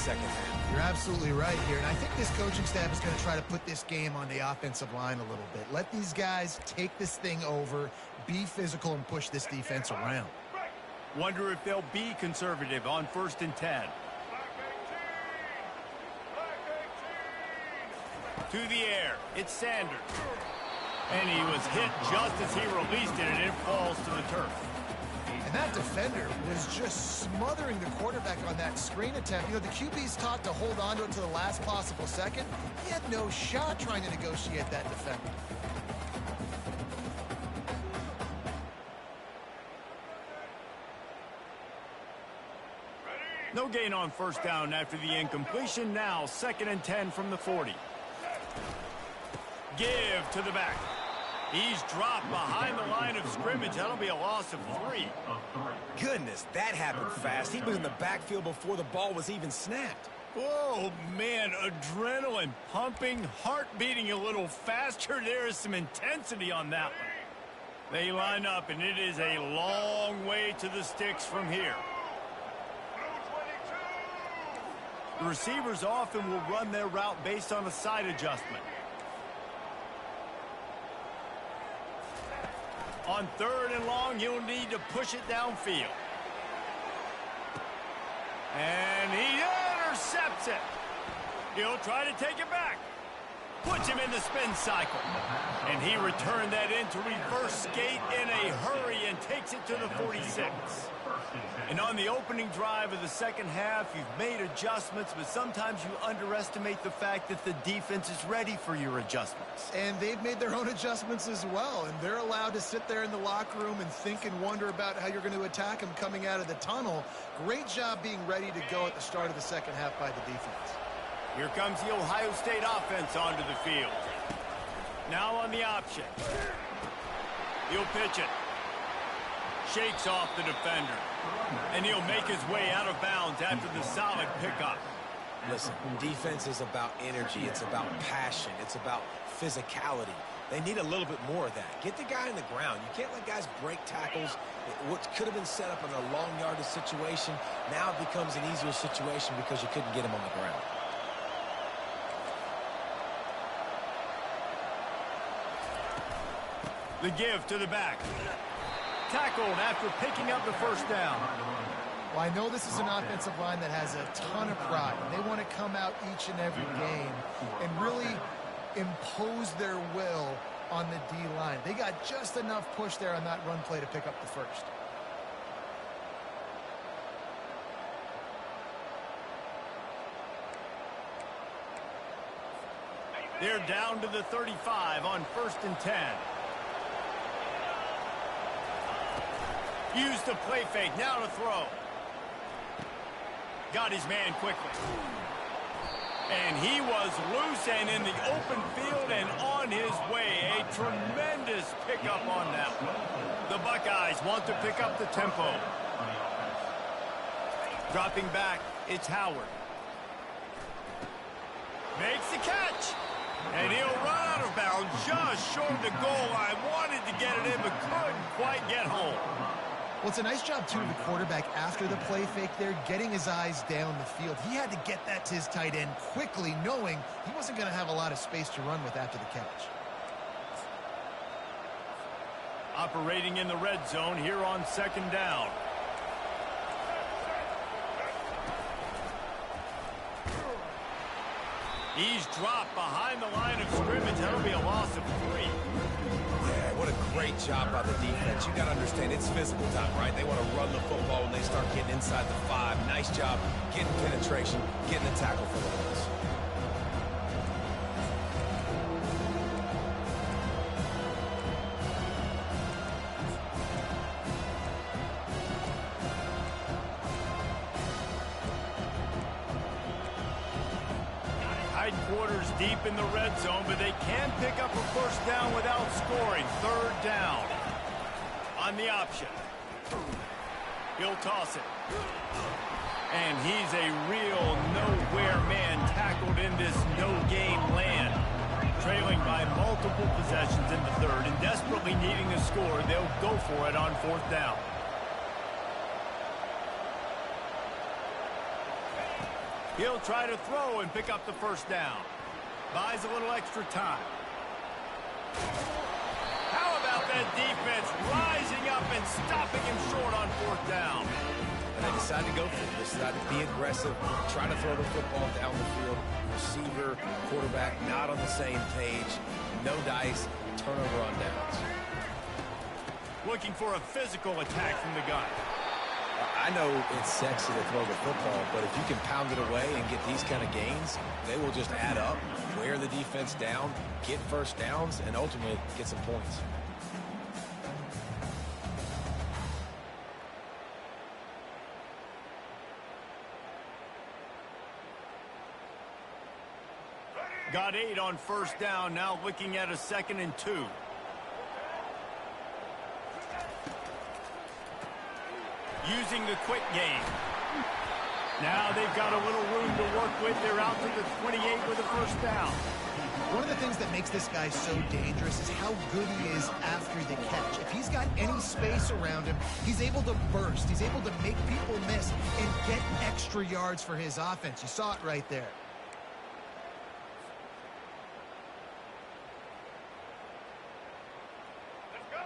second half. You're absolutely right here, and I think this coaching staff is going to try to put this game on the offensive line a little bit. Let these guys take this thing over, be physical, and push this defense around. Wonder if they'll be conservative on 1st and 10. To the air, it's Sanders. And he was hit just as he released it, and it falls to the turf. And that defender was just smothering the quarterback on that screen attempt. You know, the QB's taught to hold on to it to the last possible second. He had no shot trying to negotiate that defender. No gain on 1st down after the incompletion. Now 2nd and 10 from the 40. Give to the back. He's dropped behind the line of scrimmage. That'll be a loss of 3. Goodness, that happened fast. He was in the backfield before the ball was even snapped. Oh, man, adrenaline pumping, heart beating a little faster. There is some intensity on that one. They line up, and it is a long way to the sticks from here. The receivers often will run their route based on a side adjustment. On 3rd and long, you'll need to push it downfield. And he intercepts it. He'll try to take it back. Puts him in the spin cycle. And he returned that into reverse skate in a hurry and takes it to the 46. And on the opening drive of the second half, you've made adjustments, but sometimes you underestimate the fact that the defense is ready for your adjustments. And they've made their own adjustments as well, and they're allowed to sit there in the locker room and think and wonder about how you're going to attack them coming out of the tunnel. Great job being ready to go at the start of the second half by the defense. Here comes the Ohio State offense onto the field. Now on the option. He'll pitch it. Shakes off the defender. And he'll make his way out of bounds after the solid pickup. Listen, defense is about energy. It's about passion. It's about physicality. They need a little bit more of that. Get the guy in the ground. You can't let guys break tackles. What could have been set up in a long yardage situation, now it becomes an easier situation because you couldn't get him on the ground. The give to the back. Tackled after picking up the 1st down. Well, I know this is an offensive line that has a ton of pride. They want to come out each and every game and really impose their will on the D-line. They got just enough push there on that run play to pick up the 1st. They're down to the 35 on 1st and 10. Used the play fake, now to throw. Got his man quickly. And he was loose and in the open field and on his way. A tremendous pickup on that one. The Buckeyes want to pick up the tempo. Dropping back, it's Howard. Makes the catch. And he'll run out of bounds just short of the goal line. Wanted to get it in, but couldn't quite get home. Well, it's a nice job, too, of the quarterback after the play fake there, getting his eyes down the field. He had to get that to his tight end quickly, knowing he wasn't going to have a lot of space to run with after the catch. Operating in the red zone here on 2nd down. He's dropped behind the line of scrimmage. That'll be a loss of 3. Yeah, what a great job by the defense. You got to understand, it's physical time, right? They want to run the football when they start getting inside the 5. Nice job getting penetration, getting the tackle for the loss. Quarters deep in the red zone, but they can pick up a 1st down without scoring. 3rd down. On the option. He'll toss it. And he's a real nowhere man tackled in this no-game land. Trailing by multiple possessions in the 3rd and desperately needing a score, they'll go for it on 4th down. He'll try to throw and pick up the first down. Buys a little extra time. How about that defense rising up and stopping him short on fourth down? And they decided to go for it. They decided to be aggressive, try to throw the football down the field. Receiver, quarterback, not on the same page. No dice, turnover on downs. Looking for a physical attack from the gun. I know it's sexy to throw the football, but if you can pound it away and get these kind of gains, they will just add up, wear the defense down, get first downs, and ultimately get some points. Got 8 on first down, now looking at a 2nd and 2. Using the quick game. Now they've got a little room to work with. They're out to the 28 with a first down. One of the things that makes this guy so dangerous is how good he is after the catch. If he's got any space around him, he's able to burst. He's able to make people miss and get extra yards for his offense. You saw it right there.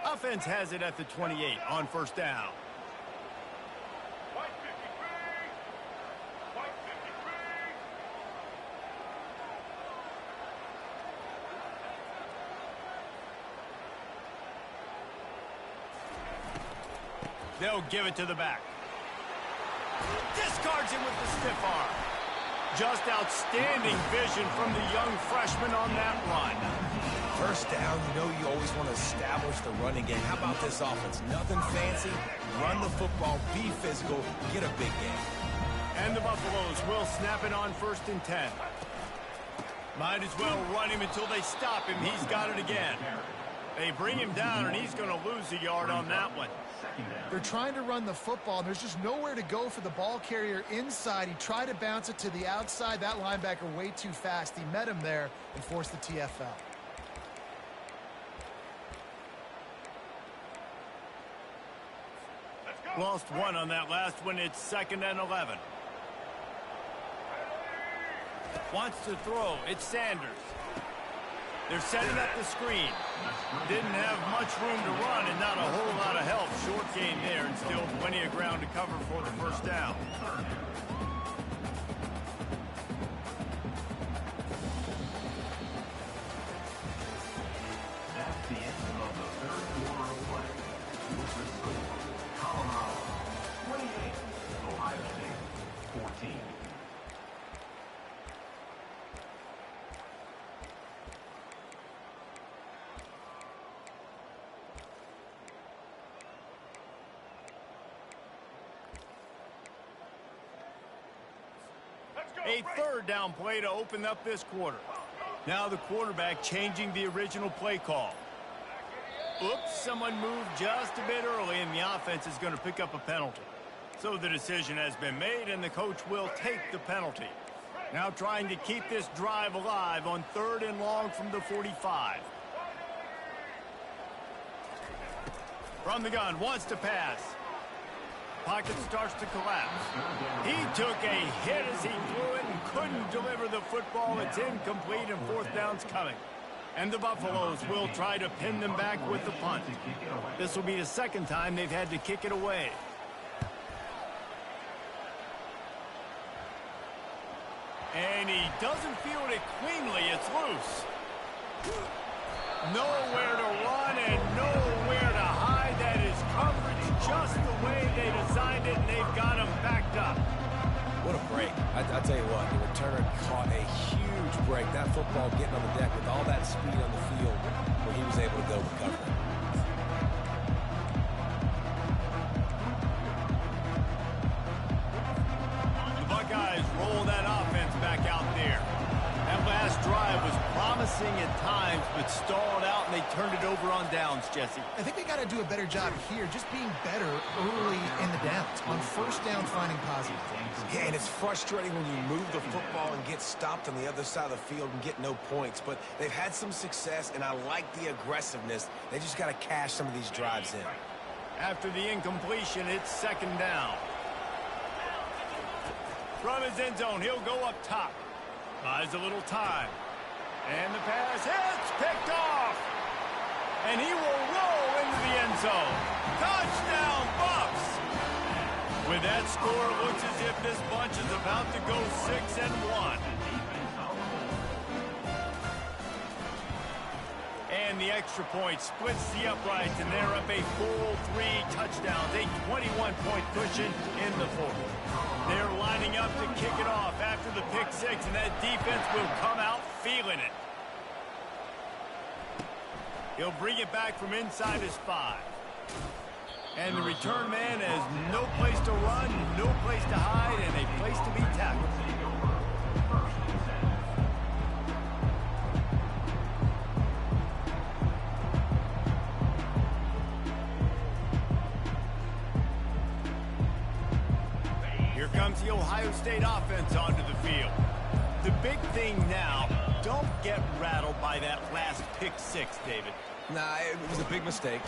Offense has it at the 28 on first down. They'll give it to the back. Discards him with the stiff arm. Just outstanding vision from the young freshman on that run. First down, you know you always want to establish the running game. How about this offense? Nothing fancy. Run the football, be physical, get a big game. And the Buffaloes will snap it on 1st and 10. Might as well run him until they stop him. He's got it again. They bring him down, and he's going to lose a yard on that one. They're trying to run the football, and there's just nowhere to go for the ball carrier inside. He tried to bounce it to the outside. That linebacker way too fast. He met him there and forced the TFL. Lost 1 on that last one. It's 2nd and 11. Wants to throw. It's Sanders. They're setting up the screen. Didn't have much room to run and not a whole lot of help. Short gain there and still plenty of ground to cover for the first down. That's the end of the 3rd quarter of play. Colorado 28, Ohio State 14. A 3rd down play to open up this quarter. Now the quarterback changing the original play call. Oops, someone moved just a bit early, and the offense is going to pick up a penalty. So the decision has been made, and the coach will take the penalty. Now trying to keep this drive alive on 3rd and long from the 45. From the gun, wants to pass. Pocket starts to collapse. He took a hit as he threw it and couldn't deliver the football. It's incomplete, and 4th down's coming. And the Buffaloes will try to pin them back with the punt. This will be the 2nd time they've had to kick it away. And he doesn't field it cleanly. It's loose. Nowhere to run and nowhere to hide. That is coverage just the way they designed it, and they've got him backed up. What a break. I'll tell you what, the returner caught a huge break. That football getting on the deck with all that speed on the field where he was able to go recover it. The Buckeyes roll that offense back out there. That last drive was promising at times, but stalled out, and they turned it over on downs, Jesse. I think they got to do a better job here, just being better early in the downs. On first down, finding positive things. Yeah, and it's frustrating when you move the football and get stopped on the other side of the field and get no points. But they've had some success, and I like the aggressiveness. They just got to cash some of these drives in. After the incompletion, it's 2nd down. From his end zone, he'll go up top. Buys a little time. And the pass hits, picked off. And he will roll into the end zone. Touchdown, Bucs! With that score, it looks as if this bunch is about to go 6-1. And the extra point splits the uprights, and they're up a full 3 touchdowns, a 21-point cushion in the fourth. They're lining up to kick it off after the pick 6, and that defense will come out feeling it. He'll bring it back from inside his 5. And the return man has no place to run, no place to hide, and a place to be tackled. Here comes the Ohio State offense onto the field. The big thing now, don't get rattled by that last pick 6, David. Nah, it was a big mistake.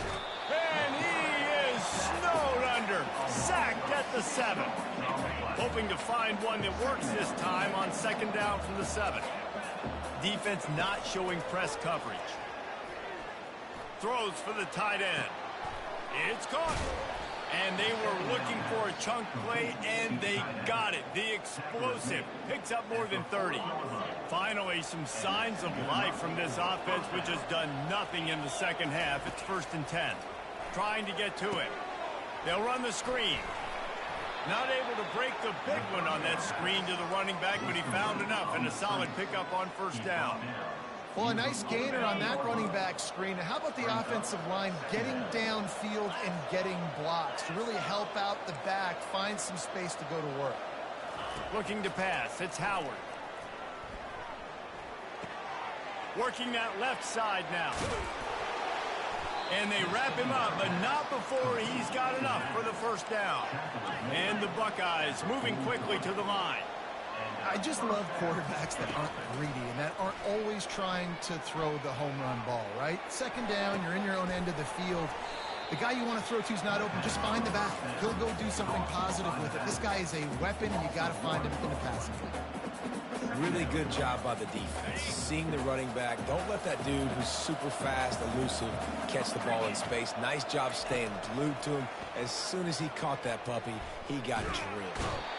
And he is snowed under, sacked at the 7. Hoping to find one that works this time on 2nd down from the 7. Defense not showing press coverage. Throws for the tight end. It's caught. And they were looking for a chunk play, and they got it. The explosive picks up more than 30. Finally, some signs of life from this offense, which has done nothing in the second half. It's 1st and 10. Trying to get to it. They'll run the screen. Not able to break the big one on that screen to the running back, but he found enough and a solid pickup on 1st down. Well, a nice gainer on that running back screen. How about the offensive line getting downfield and getting blocks to really help out the back, find some space to go to work? Looking to pass. It's Howard. Working that left side now. And they wrap him up, but not before he's got enough for the 1st down. And the Buckeyes moving quickly to the line. I just love quarterbacks that aren't greedy and that aren't always trying to throw the home run ball, right? 2nd down, you're in your own end of the field. The guy you want to throw to is not open. Just find the back. He'll go do something positive with it. This guy is a weapon, and you got to find him in the passing game. Really good job by the defense. Seeing the running back. Don't let that dude who's super fast, elusive, catch the ball in space. Nice job staying glued to him. As soon as he caught that puppy, he got drilled.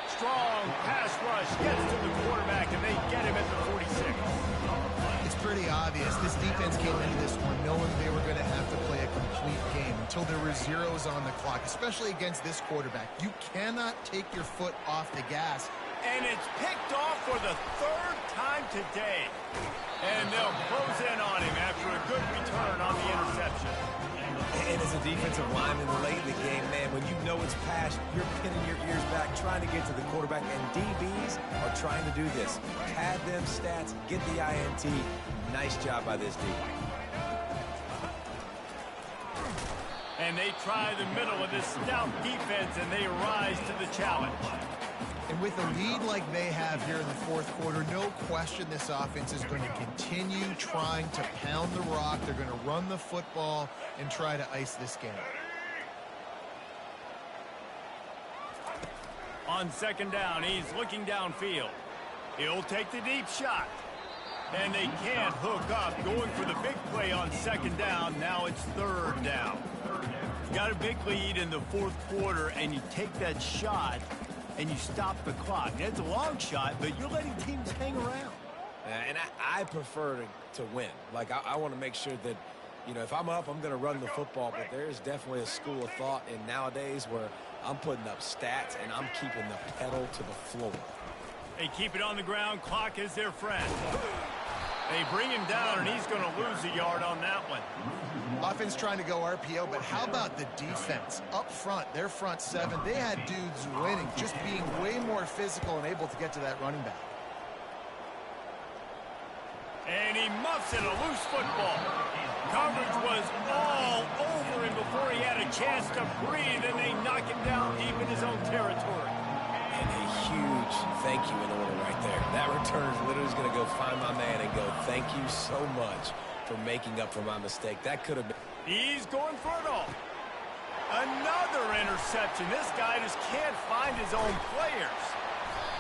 Strong pass rush gets to the quarterback, and they get him at the 46. It's pretty obvious. This defense came into this one knowing they were going to have to play a complete game until there were zeros on the clock, especially against this quarterback. You cannot take your foot off the gas. And it's picked off for the 3rd time today. And they'll close in on him after a good return on the interception. And as a defensive lineman late in the game, man, when you know it's passed, you're pinning your ears back, trying to get to the quarterback, and DBs are trying to do this. Pad them stats, get the INT. Nice job by this D. And they try the middle of this stout defense, and they rise to the challenge. And with a lead like they have here in the 4th quarter, no question this offense is going to continue trying to pound the rock. They're going to run the football and try to ice this game. On 2nd down, he's looking downfield. He'll take the deep shot. And they can't hook up. Going for the big play on 2nd down. Now it's 3rd down. You got a big lead in the 4th quarter, and you take that shot, and you stop the clock. It's a long shot, but you're letting teams hang around. And I prefer to win. Like, I want to make sure that, you know, if I'm up, I'm going to run the football. But there's definitely a school of thought in nowadays where I'm putting up stats and I'm keeping the pedal to the floor. They keep it on the ground. Clock is their friend. They bring him down, and he's going to lose a yard on that one. Offense trying to go RPO, but how about the defense? Up front, their front 7, they had dudes winning, just being way more physical and able to get to that running back. And he muffs it, a loose football. Coverage was all over him before he had a chance to breathe, and they knock him down deep in his own territory. And a huge thank you in order right there. That return is literally going to go find my man and go, thank you so much for making up for my mistake. That could have been. He's going for it all. Another interception. This guy just can't find his own players.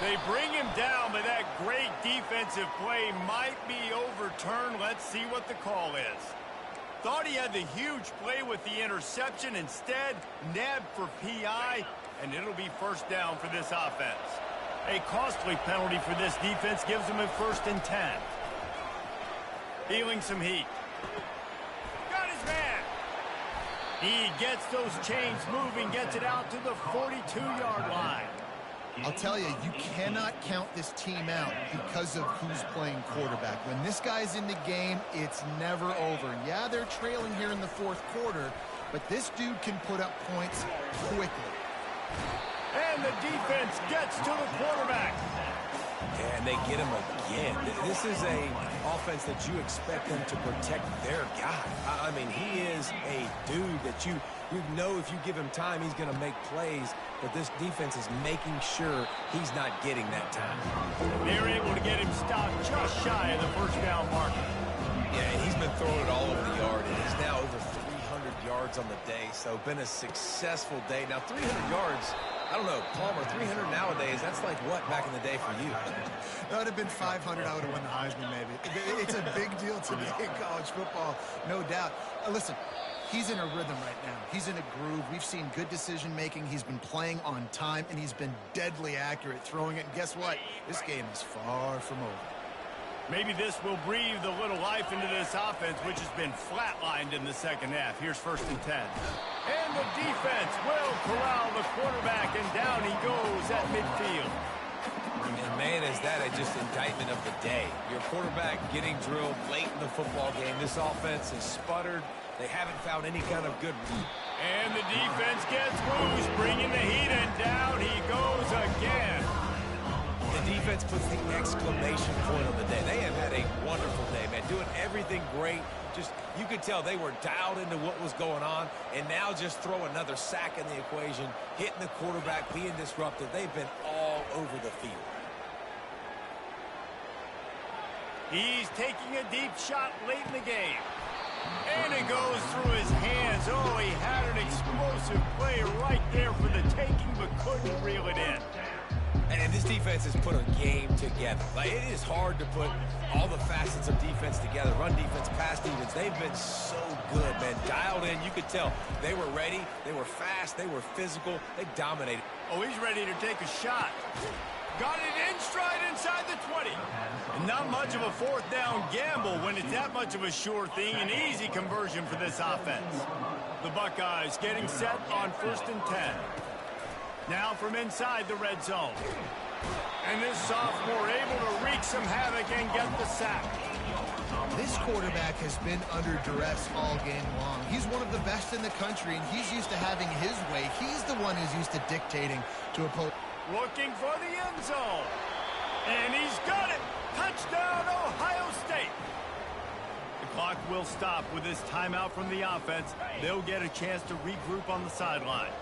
They bring him down, but that great defensive play might be overturned. Let's see what the call is. Thought he had the huge play with the interception. Instead, nabbed for PI, and it'll be first down for this offense. A costly penalty for this defense gives them a 1st and 10. Feeling some heat. Got his man. He gets those chains moving, gets it out to the 42-yard line. I'll tell you, you cannot count this team out because of who's playing quarterback. When this guy's in the game, it's never over. Yeah, they're trailing here in the 4th quarter, but this dude can put up points quickly. And the defense gets to the quarterback. And they get him again. This is a offense that you expect them to protect their guy. I mean, he is a dude that you know if you give him time, he's going to make plays. But this defense is making sure he's not getting that time. They're able to get him stopped just shy of the 1st down marker. Yeah, and he's been throwing it all over the yard. And he's now over 300 yards on the day. So been a successful day. Now 300 yards, I don't know, Palmer, 300 nowadays, that's like what back in the day for you? That would have been 500. I would have won the Heisman, maybe. It's a big deal today in college football, no doubt. Listen, he's in a rhythm right now. He's in a groove. We've seen good decision-making. He's been playing on time, and he's been deadly accurate throwing it. And guess what? This game is far from over. Maybe this will breathe a little life into this offense, which has been flatlined in the 2nd half. Here's 1st and 10. And the defense will corral the quarterback, and down he goes at midfield. And man, is that just indictment of the day. Your quarterback getting drilled late in the football game. This offense has sputtered. They haven't found any kind of good route. And the defense gets loose, bringing the heat, and down he goes again. The defense puts the exclamation point on the day. They have had a wonderful day, man. Doing everything great. Just, you could tell they were dialed into what was going on, and now just throw another sack in the equation, hitting the quarterback, being disruptive. They've been all over the field. He's taking a deep shot late in the game. And it goes through his hands. Oh, he had an explosive play right there for the taking, but couldn't reel it in. And this defense has put a game together. Like, it is hard to put all the facets of defense together. Run defense, pass defense. They've been so good, man. Dialed in. You could tell they were ready. They were fast. They were physical. They dominated. Oh, he's ready to take a shot. Got it in stride inside the 20. And not much of a 4th down gamble when it's that much of a sure thing. An easy conversion for this offense. The Buckeyes getting set on 1st and 10. Now from inside the red zone. And this sophomore able to wreak some havoc and get the sack. This quarterback has been under duress all game long. He's one of the best in the country, and he's used to having his way. He's the one who's used to dictating to opponents. Looking for the end zone. And he's got it. Touchdown, Ohio State. The clock will stop with this timeout from the offense. They'll get a chance to regroup on the sideline.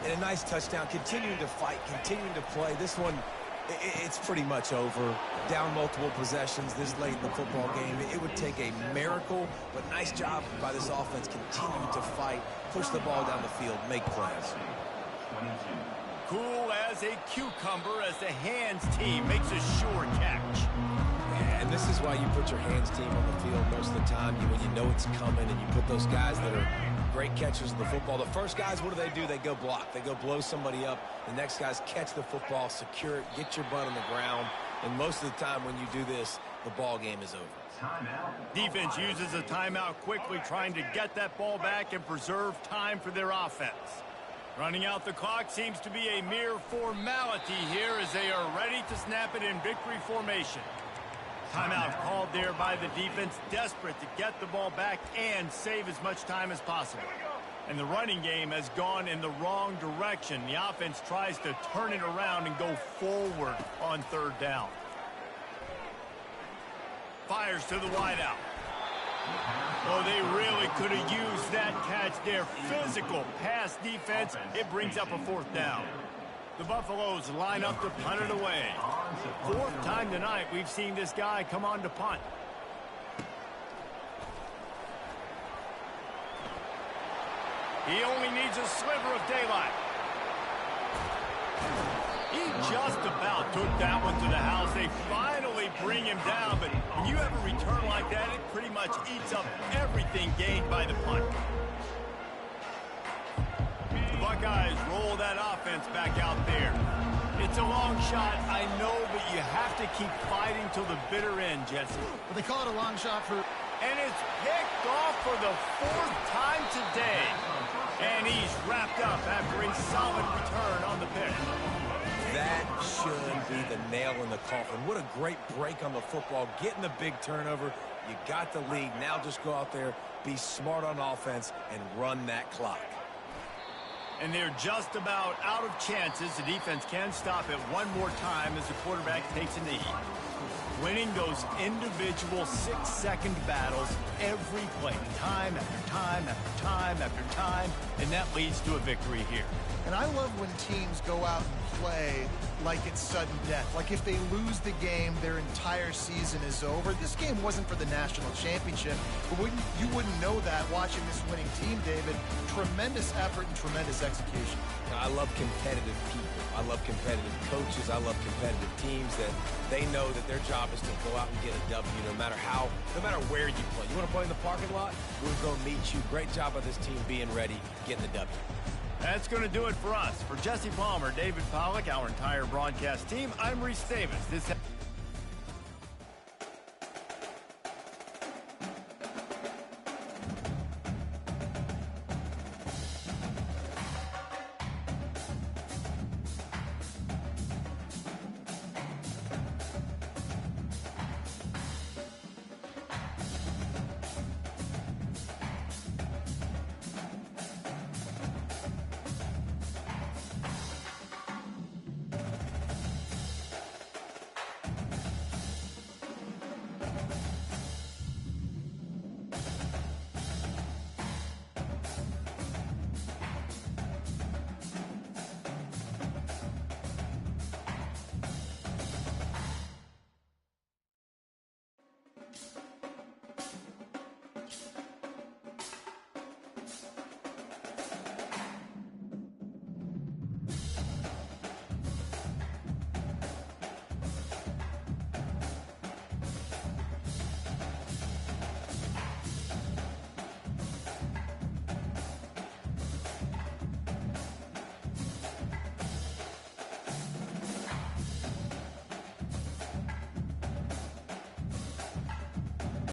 And a nice touchdown. Continuing to fight, continuing to play. This one, it's pretty much over. Down multiple possessions this late in the football game. It would take a miracle, but nice job by this offense continuing to fight, push the ball down the field, make plays. Cool as a cucumber as the hands team makes a sure catch. And this is why you put your hands team on the field most of the time. When you know it's coming, and you put those guys that are great catchers of the football. The first guys, what do? They go block. They go blow somebody up. The next guys catch the football, secure it, get your butt on the ground. And most of the time when you do this, the ball game is over. Defense uses a timeout quickly, trying to get that ball back and preserve time for their offense. Running out the clock seems to be a mere formality here as they are ready to snap it in victory formation. Timeout called there by the defense, desperate to get the ball back and save as much time as possible. And the running game has gone in the wrong direction. The offense tries to turn it around and go forward on 3rd down. Fires to the wideout. Oh, they really could have used that catch there. Physical pass defense. It brings up a 4th down. The Buffaloes line up to punt it away. 4th time tonight we've seen this guy come on to punt. He only needs a sliver of daylight. He just about took that one to the house. They finally bring him down, but when you have a return like that, it pretty much eats up everything gained by the punt. The Buckeyes roll that offense back out there. It's a long shot, I know, but you have to keep fighting till the bitter end, Jesse. Well, they call it a long shot for... And it's picked off for the 4th time today. And he's wrapped up after a solid return on the pick. That should be the nail in the coffin. What a great break on the football. Getting the big turnover. You got the lead. Now just go out there, be smart on offense, and run that clock. And they're just about out of chances. The defense can stop it one more time as the quarterback takes a knee. Winning those individual 6-second battles every play, time after time after time after time, and that leads to a victory here. And I love when teams go out and play like it's sudden death. Like if they lose the game, their entire season is over. This game wasn't for the national championship, but you wouldn't know that watching this winning team, David. Tremendous effort and tremendous execution. I love competitive people. I love competitive coaches. I love competitive teams that they know that their job is to go out and get a W no matter where you play. You want to play in the parking lot? We're going to meet you. Great job of this team being ready, getting the W. That's going to do it for us. For Jesse Palmer, David Pollack, our entire broadcast team, I'm Reese Davis. This